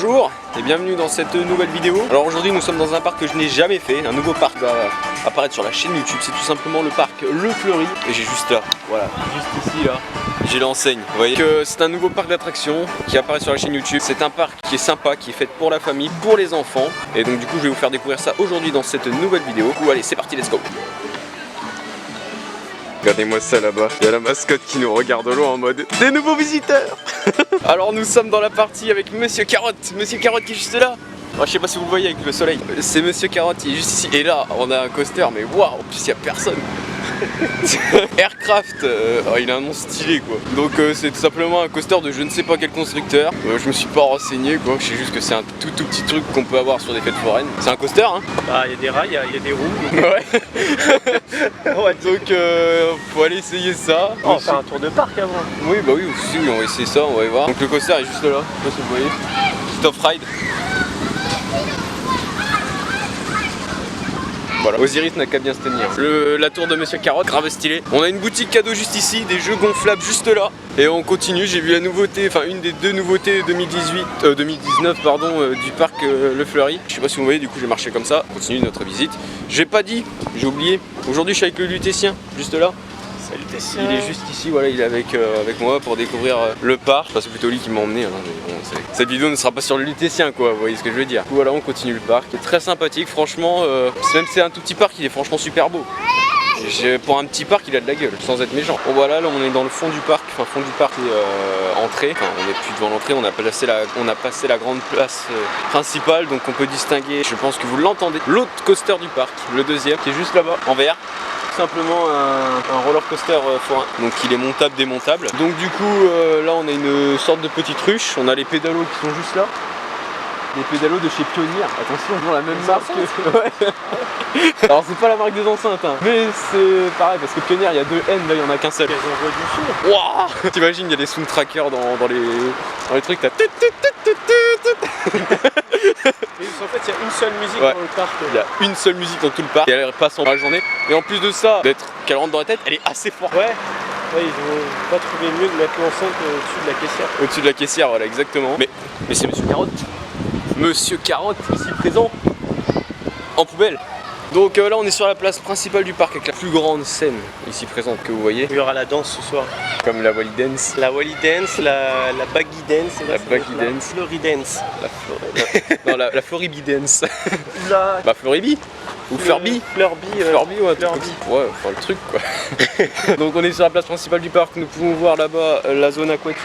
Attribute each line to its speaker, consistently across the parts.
Speaker 1: Bonjour et bienvenue dans cette nouvelle vidéo. Alors aujourd'hui nous sommes dans un parc que je n'ai jamais fait. Un nouveau parc va apparaître sur la chaîne YouTube. C'est tout simplement le parc Le Fleury. Et j'ai juste là, voilà, juste ici là, j'ai l'enseigne. Vous voyez que c'est un nouveau parc d'attractions qui apparaît sur la chaîne YouTube. C'est un parc qui est sympa, qui est fait pour la famille, pour les enfants. Et donc du coup je vais vous faire découvrir ça aujourd'hui dans cette nouvelle vidéo. Du coup allez, c'est parti, let's go. Regardez-moi ça là-bas, il y a la mascotte qui nous regarde de loin en mode des nouveaux visiteurs. Alors nous sommes dans la partie avec Monsieur Carotte. Monsieur Carotte qui est juste là. Oh, je sais pas si vous le voyez avec le soleil. C'est Monsieur Carotte qui est juste ici. Et là on a un coaster, mais waouh, en plus il y a personne. Aircraft, oh, il a un nom stylé quoi. Donc c'est tout simplement un coaster de je ne sais pas quel constructeur. Je me suis pas renseigné quoi, je sais juste que c'est un tout petit truc qu'on peut avoir sur des fêtes foraines. C'est un coaster hein.
Speaker 2: Bah il y a des rails, il y a des roues.
Speaker 1: Ouais. Ouais, donc faut aller essayer ça.
Speaker 2: Oh, c'est un tour de parc avant.
Speaker 1: Oui bah oui aussi, oui, on va essayer ça, on va y voir. Donc le coaster est juste là, je sais pas si vous voyez. Stop Ride. Voilà, Osiris n'a qu'à bien se tenir. La tour de Monsieur Carotte, grave stylé. On a une boutique cadeau juste ici, des jeux gonflables juste là. Et on continue, j'ai vu la nouveauté, enfin une des deux nouveautés 2019 pardon, du parc Le Fleury. Je sais pas si vous voyez, du coup j'ai marché comme ça. On continue notre visite. J'ai pas dit, j'ai oublié. Aujourd'hui je suis avec le lutétien, juste là.
Speaker 2: Salut Tessia.
Speaker 1: Il est juste ici, voilà, il est avec moi pour découvrir le parc. Enfin, c'est plutôt lui qui m'a emmené. Hein, mais bon, cette vidéo ne sera pas sur le lutétien, quoi. Vous voyez ce que je veux dire. Du coup, voilà, on continue le parc. Il est très sympathique, franchement. Même si c'est un tout petit parc, il est franchement super beau. Pour un petit parc, il a de la gueule, sans être méchant. Bon, voilà, là, on est dans le fond du parc. Enfin, fond du parc et entrée. Enfin, on n'est plus devant l'entrée. On a passé la grande place principale, donc on peut distinguer. Je pense que vous l'entendez. L'autre coaster du parc, le deuxième, qui est juste là-bas, en vert. Simplement un roller coaster forain, donc il est montable, démontable. Donc du coup là on a une sorte de petite ruche, on a les pédalos qui sont juste là. Les pédalos de chez Pionnier, attention, ils ont la même marque que... Ouais. Alors c'est pas la marque des enceintes hein, mais c'est pareil parce que Pionnier il y a deux N, là il y en a qu'un seul.
Speaker 2: Elles envoient du son.
Speaker 1: Waouh. T'imagines, il y a des sound trackers dans les trucs, t'as...
Speaker 2: En fait, il y a une seule musique
Speaker 1: ouais.
Speaker 2: dans le parc.
Speaker 1: Il y a une seule musique dans tout le parc et elle passe en la journée. Et en plus de ça, qu'elle rentre dans la tête, elle est assez forte.
Speaker 2: Ouais, ils ont pas trouvé mieux de mettre l'enceinte au-dessus de la caissière.
Speaker 1: Au-dessus de la caissière, voilà, exactement. Mais c'est Monsieur Carotte. Monsieur Carotte, ici présent, en poubelle. Donc là, on est sur la place principale du parc avec la plus grande scène ici présente que vous voyez.
Speaker 2: Il y aura la danse ce soir.
Speaker 1: Comme la Wally Dance.
Speaker 2: La Wally Dance, la Baggy Dance.
Speaker 1: La Baggy Dance.
Speaker 2: Fleury Dance.
Speaker 1: Non, la Floribi Dance.
Speaker 2: La...
Speaker 1: Bah Floribi. Ou Flurby.
Speaker 2: Flurby,
Speaker 1: ouais,
Speaker 2: Flurby.
Speaker 1: Ouais, enfin le truc quoi. Donc on est sur la place principale du parc, nous pouvons voir là-bas la zone aquatique.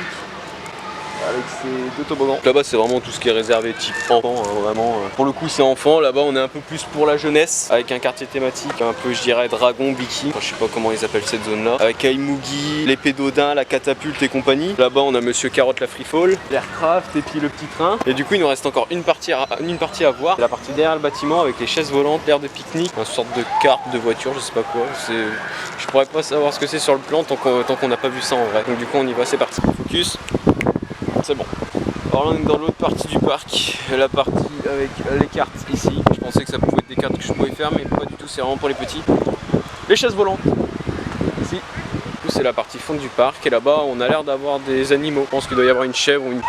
Speaker 1: Avec ces deux toboggans. Là-bas c'est vraiment tout ce qui est réservé type enfant, hein, vraiment. Pour le coup c'est enfant, là-bas on est un peu plus pour la jeunesse, avec un quartier thématique, un peu je dirais dragon, biki, enfin, je sais pas comment ils appellent cette zone là. Avec Aïmougi, l'épée d'Odin, la catapulte et compagnie. Là-bas on a Monsieur Carotte la freefall, l'aircraft et puis le petit train. Et du coup il nous reste encore une partie à voir. La partie derrière le bâtiment avec les chaises volantes, l'air de pique-nique, une sorte de carte de voiture, je sais pas quoi. Je pourrais pas savoir ce que c'est sur le plan tant qu'on n'a pas vu ça en vrai. Donc du coup on y va, c'est parti. Focus. C'est bon. Alors là on est dans l'autre partie du parc, la partie avec les cartes ici. Je pensais que ça pouvait être des cartes que je pouvais faire mais pas du tout, c'est vraiment pour les petits. Les chaises volantes, ici. C'est la partie fond du parc et là-bas on a l'air d'avoir des animaux. Je pense qu'il doit y avoir une chèvre ou une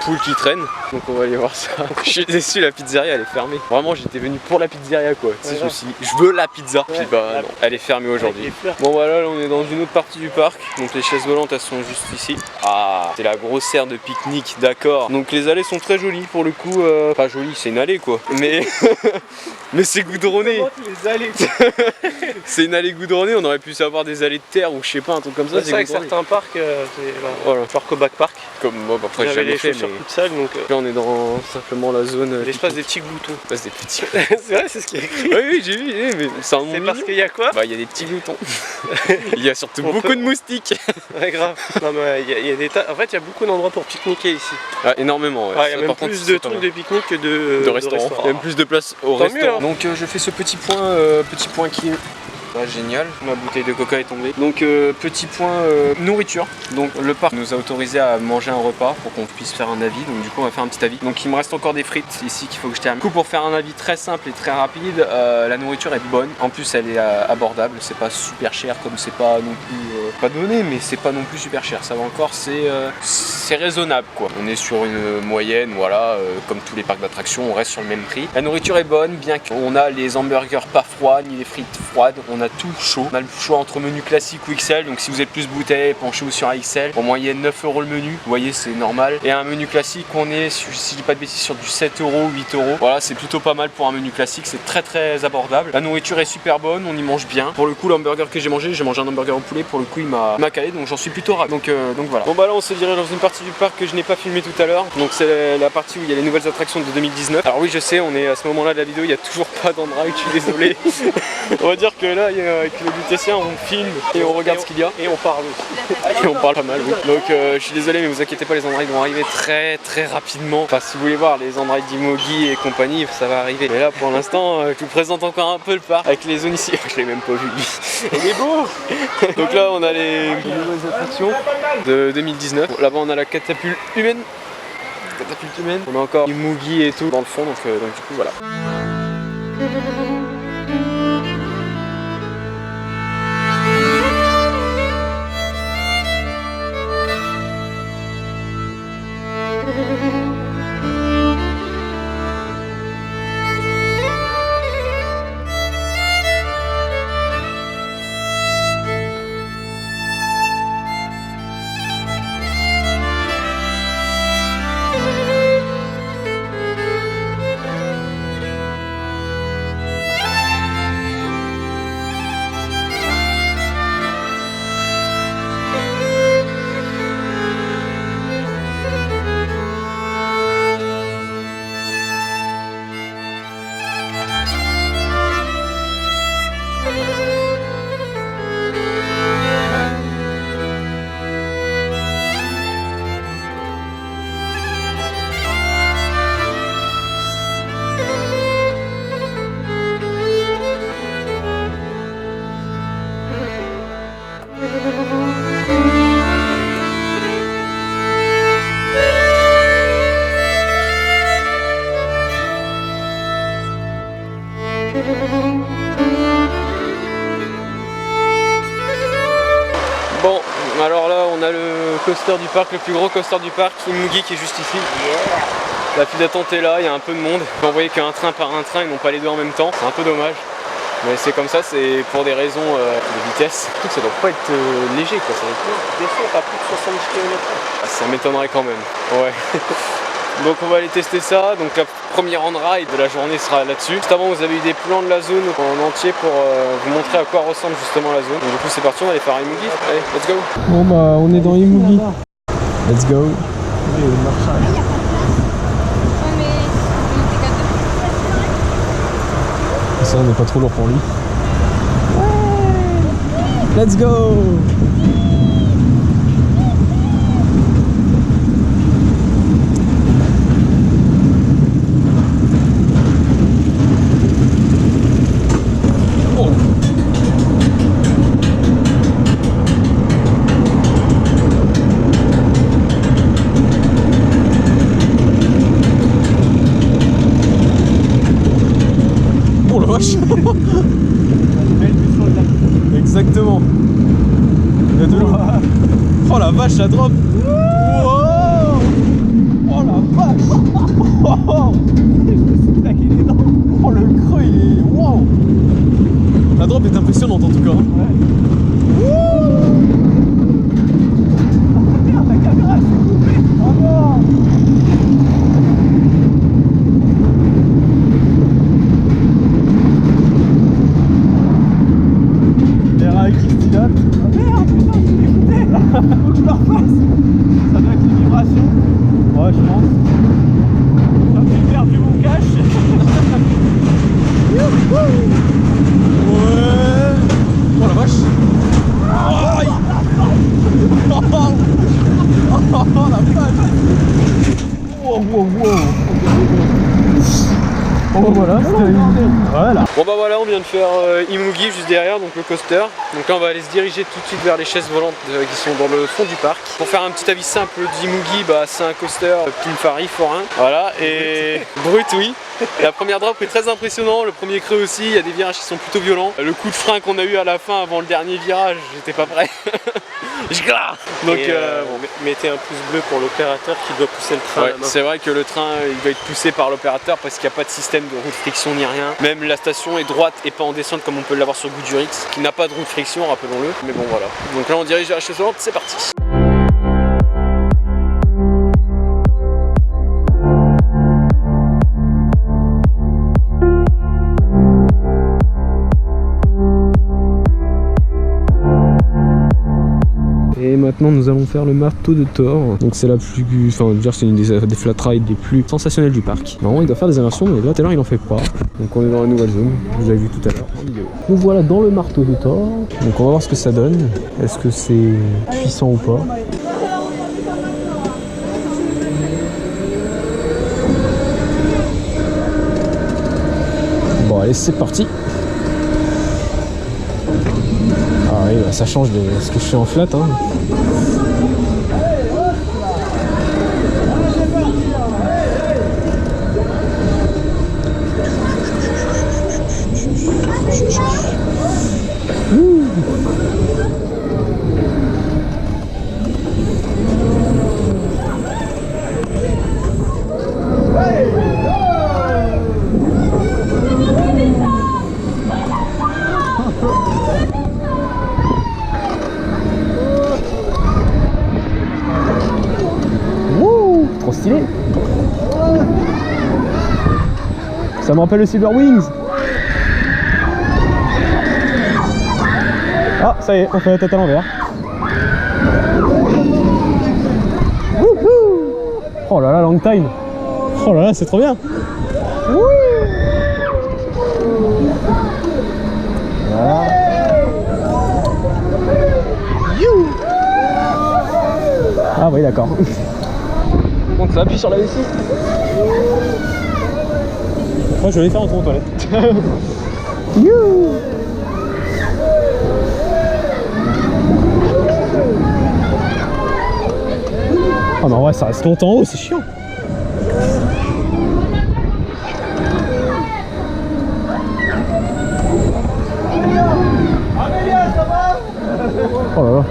Speaker 1: poule qui traîne. Donc on va aller voir ça. Je suis déçu, la pizzeria elle est fermée. Vraiment j'étais venu pour la pizzeria quoi. Tu sais, je me suis dit je veux la pizza.
Speaker 2: Ouais,
Speaker 1: puis bah non, elle est fermée aujourd'hui. Bon voilà, là on est dans une autre partie du parc. Donc les chaises volantes elles sont juste ici. Ah, c'est la grosse aire de pique-nique, d'accord. Donc les allées sont très jolies pour le coup. Pas jolies, c'est une allée quoi. Mais mais c'est goudronné.
Speaker 2: Les allées.
Speaker 1: C'est une allée goudronnée, on aurait pu savoir des allées de terre ou je sais pas, un truc comme ça.
Speaker 2: C'est vrai que certains parcs,
Speaker 1: voilà.
Speaker 2: parc au back park.
Speaker 1: Comme moi, après j'ai jamais fait, mais
Speaker 2: toute sale, donc
Speaker 1: là on est dans simplement la zone.
Speaker 2: L'espace des petits gloutons.
Speaker 1: L'espace des petits.
Speaker 2: C'est vrai, c'est ce qui est écrit.
Speaker 1: Oui, j'ai vu, mais c'est un nom.
Speaker 2: C'est parce qu'il y a quoi?
Speaker 1: Bah il y a des petits gloutons. Il y a surtout beaucoup de moustiques.
Speaker 2: Ouais, grave. Non mais il y a des tas. En fait, il y a beaucoup d'endroits pour pique-niquer ici.
Speaker 1: Ah, énormément. Ouais.
Speaker 2: Il y a même plus de trucs de pique-nique que de
Speaker 1: restaurants. Il y a même plus de place au restaurant.
Speaker 2: Mieux, hein.
Speaker 1: Donc je fais ce petit point qui est Ah, génial, ma bouteille de coca est tombée. Donc petit point nourriture. Donc le parc nous a autorisé à manger un repas pour qu'on puisse faire un avis. Donc du coup on va faire un petit avis. Donc il me reste encore des frites ici qu'il faut que je termine. Du coup pour faire un avis très simple et très rapide, la nourriture est bonne. En plus elle est abordable, c'est pas super cher comme c'est pas non plus pas donné, mais c'est pas non plus super cher. Ça va encore, c'est raisonnable quoi. On est sur une moyenne, voilà, comme tous les parcs d'attractions, on reste sur le même prix. La nourriture est bonne, bien qu'on a les hamburgers pas froids ni les frites froides, on a tout chaud. On a le choix entre menu classique ou XL, donc si vous êtes plus bouteille, penchez-vous sur un XL. En moyenne 9 € le menu, vous voyez c'est normal. Et un menu classique, on est, si je dis pas de bêtises, sur du 7 €, 8 €. Voilà, c'est plutôt pas mal pour un menu classique, c'est très très abordable. La nourriture est super bonne, on y mange bien. Pour le coup, l'hamburger que j'ai mangé un hamburger au poulet, pour le coup il m'a calé, donc j'en suis plutôt ravi. Donc voilà. Bon bah là on se dirige dans une partie du parc que je n'ai pas filmé tout à l'heure. Donc c'est la partie où il y a les nouvelles attractions de 2019. Alors oui, je sais, on est à ce moment-là de la vidéo, il n'y a toujours pas d'Android, je suis désolé. On va dire que là, avec le Lutétien, on filme et on regarde ce qu'il y a. Et on parle aussi. Et on parle pas mal, oui. Donc je suis désolé, mais vous inquiétez pas, les Android vont arriver très très rapidement. Enfin, si vous voulez voir les Android d'Imogi et compagnie, ça va arriver. Mais là, pour l'instant, je vous présente encore un peu le parc avec les zones ici. Je l'ai même pas vu, lui. Il est beau. Donc là, on a les nouvelles attractions de 2019. Bon, là-bas, on a la catapulte humaine. On a encore du Moogie et tout dans le fond, donc du coup, voilà. Bon, alors là on a le coaster du parc, le plus gros coaster du parc, Moogie, qui est juste ici. La file d'attente est là, il y a un peu de monde. Vous voyez qu'un train par un train, ils n'ont pas les deux en même temps, c'est un peu dommage. Mais c'est comme ça, c'est pour des raisons de vitesse. Surtout que ça doit pas être léger quoi, ça va descendre à plus de 70 km/h. Ça m'étonnerait quand même, ouais. Donc on va aller tester ça, donc la première on-ride de la journée sera là-dessus. Juste avant vous avez eu des plans de la zone en entier pour vous montrer à quoi ressemble justement la zone. Donc du coup c'est parti, on va aller faire Imoogie. Allez, let's go. Bon bah on est dans Imoogie. Let's go. Ça on n'est pas trop lourd pour lui. Let's go. Exactement. Il y a de l'eau. Oh la vache, ça drop. Wow. Oh la vache. Oh, je me suis claqué les dents. Oh le creux il est. Wow. La drop est impressionnante en tout cas. Ouais. Oh merde, la caméra s'est coupée. Oh non. Ah merde, putain, je suis dégoûté. Faut que je le refasse. Ça doit être les vibrations. Ouais, je pense. J'ai perdu mon cache. Ouais. Oh la vache. Oh la vache. Wow, wow, wow. Oh voilà, c'était
Speaker 3: Voilà.
Speaker 1: Bon bah voilà, on vient de faire Imugi juste derrière, donc le coaster. Donc là on va aller se diriger tout de suite vers les chaises volantes qui sont dans le fond du parc. Pour faire un petit avis simple d'Imugi, bah c'est un coaster Pininfarina forain. Voilà, et brut oui. La première drop est très impressionnant, le premier creux aussi, il y a des virages qui sont plutôt violents. Le coup de frein qu'on a eu à la fin avant le dernier virage, j'étais pas prêt. Donc
Speaker 2: bon. Mettez un pouce bleu pour l'opérateur qui doit pousser le train.
Speaker 1: Ouais, c'est vrai que le train il va être poussé par l'opérateur parce qu'il n'y a pas de système de roue de friction ni rien. Même la station est droite et pas en descente comme on peut l'avoir sur Goudurix, qui n'a pas de roue de friction, rappelons-le. Mais bon voilà. Donc là on dirige vers la chaise volante, c'est parti. Et maintenant nous allons faire le marteau de Thor. Donc c'est la plus, enfin dire c'est une des flat rides les plus sensationnelles du parc. Normalement il doit faire des inversions mais là tout à l'heure il en fait pas. Donc on est dans la nouvelle zone, vous avez vu tout à l'heure en vidéo. Nous voilà dans le marteau de Thor. Donc on va voir ce que ça donne. Est-ce que c'est puissant ou pas? Bon allez c'est parti. Ah oui, bah, ça change de ce que je fais en flat. Hein. Trop stylé. Ça me rappelle le Silver Wings. Ah ça y est, on fait la tête à l'envers. Oh là là, long time. Oh là là, c'est trop bien. Voilà. Ah oui d'accord. Donc ça appuie sur la vessie. Moi je vais aller faire un tour aux toilettes. Oh non ouais ça reste longtemps en haut, c'est chiant. Oh là là.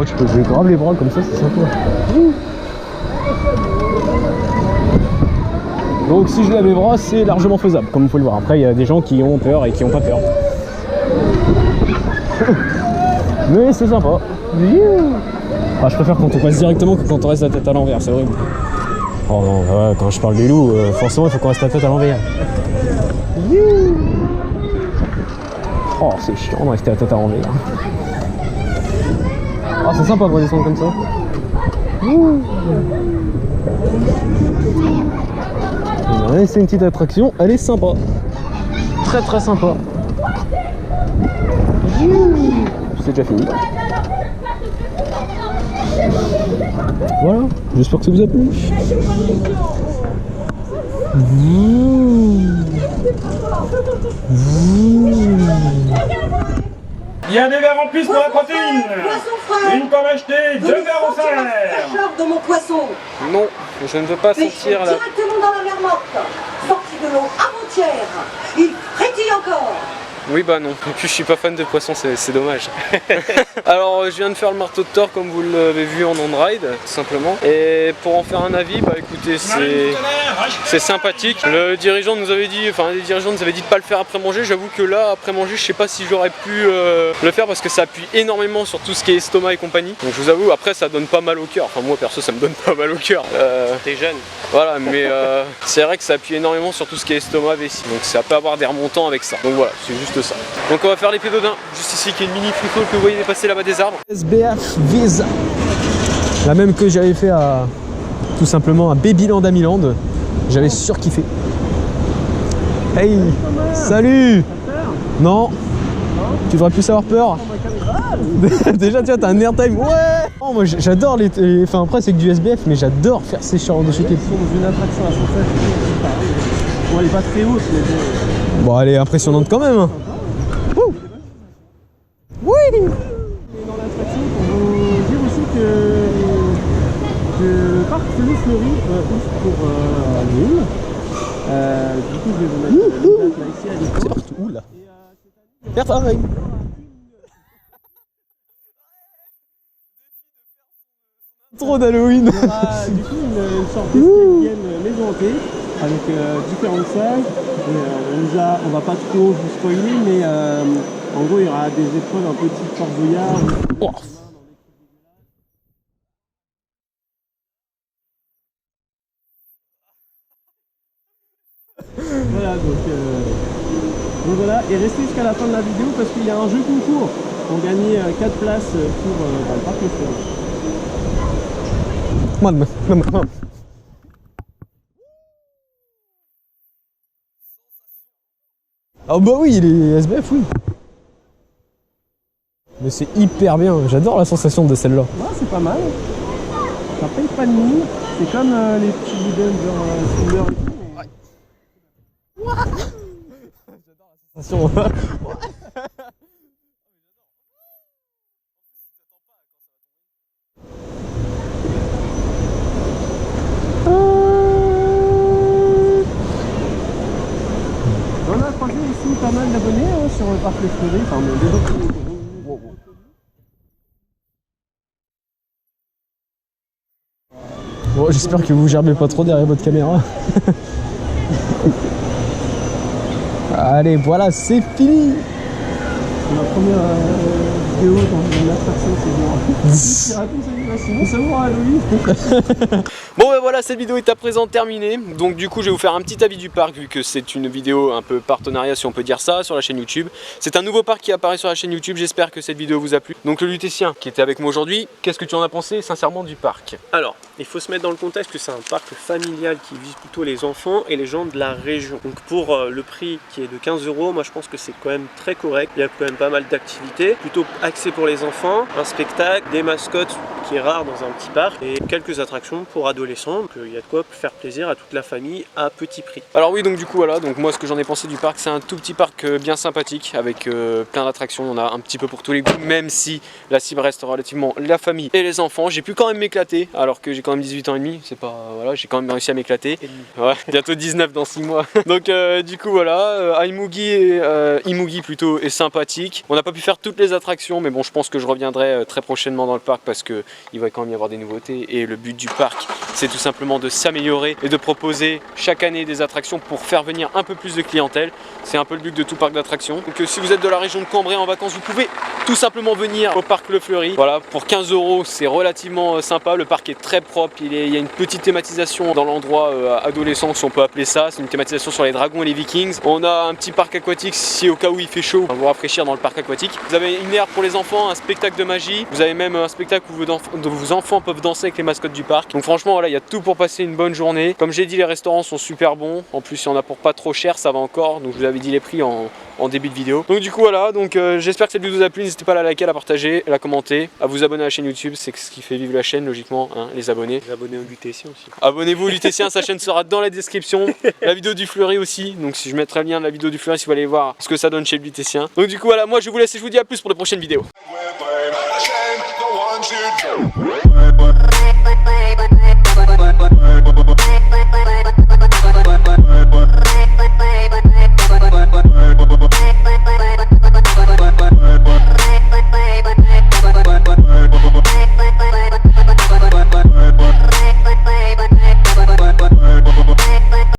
Speaker 1: Tu peux jouer grave les bras comme ça, c'est sympa. Donc si je lève les bras, c'est largement faisable, comme vous pouvez le voir. Après, il y a des gens qui ont peur et qui n'ont pas peur. Mais c'est sympa. Ah, je préfère quand on passe directement que quand on reste la tête à l'envers, c'est horrible. Oh non, ouais, quand je parle des loups, forcément il faut qu'on reste la tête à l'envers. Oh, c'est chiant de rester la tête à l'envers. Ah, c'est sympa de redescendre comme ça. Ouais, c'est une petite attraction, elle est sympa. Très très sympa. C'est déjà fini. Voilà, j'espère que ça vous a plu.
Speaker 4: Il y a des verres en plus pour la protéine. Une pomme achetée, 2 verres offerts.
Speaker 5: De mon poisson.
Speaker 1: Non, je ne veux pas sentir la...
Speaker 5: Directement dans la mer morte. Sorti de l'eau avant-hier. Il frétille encore.
Speaker 1: Oui bah non, et puis je suis pas fan de poissons, c'est dommage. Alors je viens de faire le marteau de Thor comme vous l'avez vu en on-ride, tout simplement. Et pour en faire un avis, bah écoutez, c'est sympathique. Le dirigeant nous avait dit, enfin les dirigeants nous avaient dit de pas le faire après manger. J'avoue que là, après manger, je sais pas si j'aurais pu le faire parce que ça appuie énormément sur tout ce qui est estomac et compagnie. Donc je vous avoue, après ça donne pas mal au cœur. Enfin moi perso ça me donne pas mal au cœur.
Speaker 2: T'es jeune.
Speaker 1: Voilà, mais c'est vrai que ça appuie énormément sur tout ce qui est estomac, vessie. Donc ça peut avoir des remontants avec ça. Donc voilà, c'est juste ça. Donc on va faire les pédodins, juste ici qui est une mini free-fall que vous voyez dépasser là-bas des arbres.
Speaker 3: SBF Visa. La même que j'avais fait à tout simplement à Babyland à Milan. J'avais surkiffé. Hey, salut. Non. Tu devrais plus avoir peur. Déjà, tu vois, t'as un airtime. Ouais. Oh, moi, j'adore les. Enfin, après, c'est que du SBF, mais j'adore faire ces genres de shooter.
Speaker 2: Dans une attraction à sensation, c'est pareil. Bon, elle est pas très haute, mais bon.
Speaker 3: Bon, elle est impressionnante quand même. Hein. Wouh. Oui.
Speaker 2: Et dans l'attraction, on vous dire aussi que le parc Fleury ouvre pour Lille. Du coup, je vais vous mettre le date là ici à l'écran.
Speaker 3: C'est partout. Ouh là. Faire pareil. Trop d'Halloween.
Speaker 2: Il y aura du coup une sorte d'escape maison hantée avec différentes salles. On va pas trop vous spoiler, mais en gros il y aura des épreuves un peu type Fort Boyard.
Speaker 3: Oh.
Speaker 2: Voilà, donc voilà, et restez jusqu'à la fin de la vidéo parce qu'il y a un jeu concours pour gagner 4 places pour le parc Le Fleury.
Speaker 3: Ah bah oui, les SBF, oui. Mais c'est hyper bien, j'adore la sensation de celle-là.
Speaker 2: Ouais, c'est pas mal. Ça paye pas de mine. C'est comme les petits bidons genre Silver et tout. Mais...
Speaker 3: Attention.
Speaker 2: On a croisé aussi pas mal d'abonnés sur le parc Le Fleury, enfin des autres.
Speaker 3: Bon, j'espère que vous gerbez pas trop derrière votre caméra. Allez, voilà, c'est fini.
Speaker 2: C'est ma première vidéo dans une attraction, c'est bon. Sinon, ça vous Halloween.
Speaker 1: Bon ben voilà, cette vidéo est à présent terminée. Donc du coup je vais vous faire un petit avis du parc vu que c'est une vidéo un peu partenariat si on peut dire ça sur la chaîne YouTube. C'est un nouveau parc qui apparaît sur la chaîne YouTube, j'espère que cette vidéo vous a plu. Donc le lutétien qui était avec moi aujourd'hui, qu'est-ce que tu en as pensé sincèrement du parc?
Speaker 2: Alors, il faut se mettre dans le contexte que c'est un parc familial qui vise plutôt les enfants et les gens de la région. Donc pour le prix qui est de 15 €, moi je pense que c'est quand même très correct. Il y a quand même pas mal d'activités, plutôt axées pour les enfants, un spectacle, des mascottes qui est rare dans un petit parc et quelques attractions pour adolescents. Donc il y a de quoi faire plaisir à toute la famille à petit prix.
Speaker 1: Alors oui, donc du coup voilà, donc moi ce que j'en ai pensé du parc, c'est un tout petit parc bien sympathique avec plein d'attractions. On a un petit peu pour tous les goûts, même si la cible reste relativement la famille et les enfants. J'ai pu quand même m'éclater alors que j'ai quand même 18 ans et demi, c'est pas voilà, j'ai quand même réussi à m'éclater. Ouais, bientôt 19 dans 6 mois. Donc du coup voilà, Imugi plutôt est sympathique. On n'a pas pu faire toutes les attractions, mais bon, je pense que je reviendrai très prochainement dans le parc parce que il va quand même y avoir des nouveautés et le but du parc, c'est tout simplement de s'améliorer et de proposer chaque année des attractions pour faire venir un peu plus de clientèle. C'est un peu le but de tout parc d'attractions. Donc si vous êtes de la région de Cambrai en vacances, vous pouvez tout simplement venir au parc Le Fleury. Voilà, pour 15 €, c'est relativement sympa. Le parc est très propre. Il y a une petite thématisation dans l'endroit adolescent, si on peut appeler ça. C'est une thématisation sur les dragons et les vikings. On a un petit parc aquatique si au cas où il fait chaud, on va vous rafraîchir dans le parc aquatique. Vous avez une aire pour les enfants, un spectacle de magie. Vous avez même un spectacle où vos enfants peuvent danser avec les mascottes du parc. Donc franchement, voilà, il y a tout pour passer une bonne journée. Comme j'ai dit, les restaurants sont super bons. En plus, il y en a pour pas trop cher, ça va encore. Donc je vous avais dit les prix en début de vidéo. Donc du coup voilà, donc j'espère que cette vidéo vous a plu. N'hésitez pas à la liker, à la partager, à la commenter, à vous abonner à la chaîne YouTube. C'est ce qui fait vivre la chaîne logiquement, hein, les abonnés.
Speaker 2: Les abonnés au lutétien aussi.
Speaker 1: Abonnez-vous au lutétien, sa chaîne sera dans la description. La vidéo du Fleury aussi. Donc si je mettrai le lien de la vidéo du Fleury si vous allez voir ce que ça donne chez le lutétien. Donc du coup voilà, moi je vous laisse et je vous dis à plus pour de prochaines vidéos.